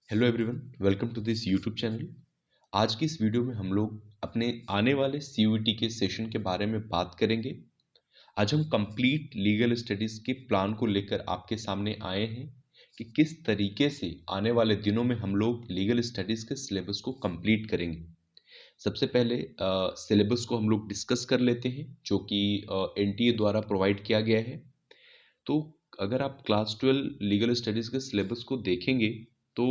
Hello everyone, welcome to this YouTube channel. आज की इस वीडियो में हम लोग अपने आने वाले सीयूईटी के सेशन के बारे में बात करेंगे। आज हम कंप्लीट लीगल स्टडीज़ के प्लान को लेकर आपके सामने आए हैं कि किस तरीके से आने वाले दिनों में हम लोग लीगल स्टडीज़ के सिलेबस को कंप्लीट करेंगे। सबसे पहले सिलेबस को हम लोग डिस्कस कर लेते हैं, जो कि एनटीए द्वारा प्रोवाइड किया गया है। तो अगर आप क्लास 12 लीगल स्टडीज़ के सिलेबस को देखेंगे तो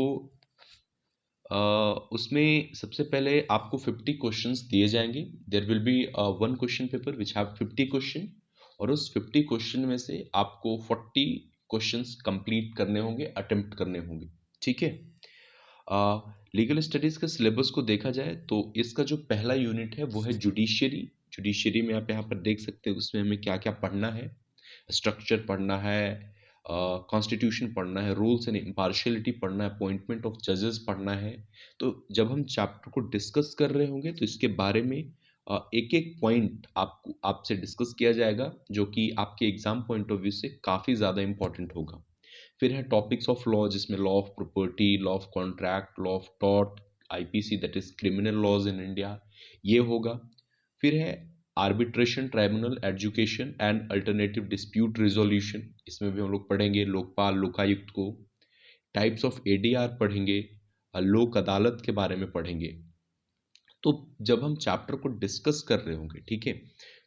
उसमें सबसे पहले आपको 50 क्वेश्चंस दिए जाएंगे। There will be one question paper which have 50 question, और उस 50 क्वेश्चन में से आपको 40 क्वेश्चंस कंप्लीट करने होंगे, अटेम्प्ट करने होंगे। ठीक है। लीगल स्टडीज़ के सिलेबस को देखा जाए तो इसका जो पहला यूनिट है वो है जुडिशियरी। जुडिशियरी में आप यहाँ पर देख सकते हैं उसमें हमें क्या क्या पढ़ना है। स्ट्रक्चर पढ़ना है, कॉन्स्टिट्यूशन पढ़ना है, रूल्स एंड इम्पार्शियलिटी पढ़ना है, अपॉइंटमेंट ऑफ जजेस पढ़ना है। तो जब हम चैप्टर को डिस्कस कर रहे होंगे तो इसके बारे में एक एक पॉइंट आपसे डिस्कस किया जाएगा, जो कि आपके एग्जाम पॉइंट ऑफ व्यू से काफ़ी ज़्यादा इंपॉर्टेंट होगा। फिर है टॉपिक्स ऑफ लॉ, जिसमें law of property, law of contract, law of tort, IPC that is criminal laws in India, ये होगा। फिर है arbitration tribunal, education and alternative dispute resolution, इसमें भी हम लोग पढ़ेंगे लोकपाल, लोकायुक्त को। टाइप्स ऑफ एडीआर पढ़ेंगे, लोक अदालत के बारे में पढ़ेंगे। तो जब हम चैप्टर को डिस्कस कर रहे होंगे, ठीक है,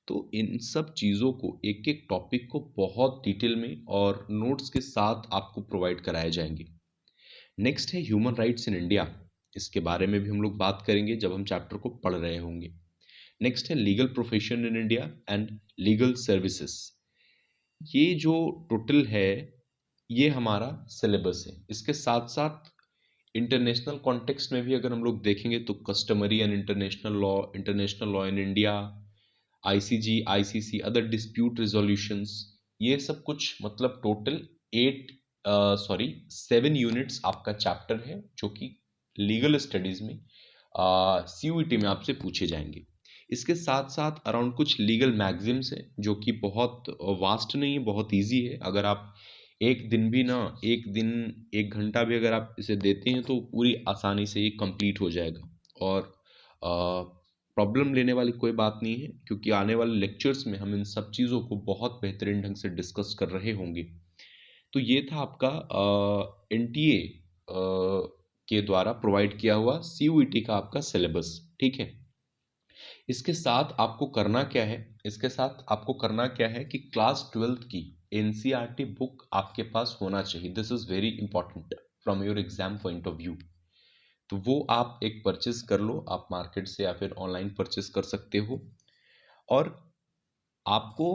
तो इन सब चीज़ों को, एक एक टॉपिक को बहुत डिटेल में और नोट्स के साथ आपको प्रोवाइड कराए जाएंगे। नेक्स्ट है ह्यूमन राइट्स इन इंडिया, इसके बारे में भी हम लोग बात करेंगे जब हम चैप्टर को पढ़ रहे होंगे। नेक्स्ट है legal profession in India and legal services. ये जो टोटल है ये हमारा सिलेबस है। इसके साथ साथ इंटरनेशनल कॉन्टेक्स्ट में भी अगर हम लोग देखेंगे तो customary and international law in India, ICG, ICC, other dispute resolutions, ये सब कुछ मतलब टोटल 7 यूनिट्स आपका चैप्टर है, जो कि लीगल स्टडीज में सीयूईटी में आपसे पूछे जाएंगे। इसके साथ साथ अराउंड कुछ लीगल मैगजीम्स है, जो कि बहुत वास्ट नहीं है, बहुत इजी है। अगर आप एक दिन भी ना, एक दिन 1 घंटा भी अगर आप इसे देते हैं तो पूरी आसानी से ये कंप्लीट हो जाएगा, और प्रॉब्लम लेने वाली कोई बात नहीं है, क्योंकि आने वाले लेक्चर्स में हम इन सब चीज़ों को बहुत बेहतरीन ढंग से डिस्कस कर रहे होंगे। तो ये था आपका एनटीए के द्वारा प्रोवाइड किया हुआ सीयूईटी का आपका सिलेबस। ठीक है। इसके साथ आपको करना क्या है, इसके साथ आपको करना क्या है कि क्लास 12th की एनसीईआरटी बुक आपके पास होना चाहिए। This is very important from your exam point of view. तो वो आप एक परचेज कर लो, आप मार्केट से या फिर ऑनलाइन परचेज कर सकते हो। और आपको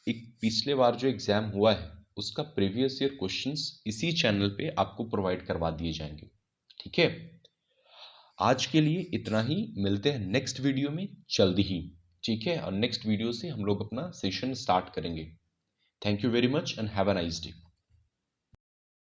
एक पिछले बार जो एग्जाम हुआ है उसका प्रीवियस ईयर क्वेश्चंस इसी चैनल पे आपको प्रोवाइड करवा दिए जाएंगे। ठीक है। आज के लिए इतना ही, मिलते हैं नेक्स्ट वीडियो में जल्दी ही। ठीक है, और नेक्स्ट वीडियो से हम लोग अपना सेशन स्टार्ट करेंगे। Thank you very much and have a nice day.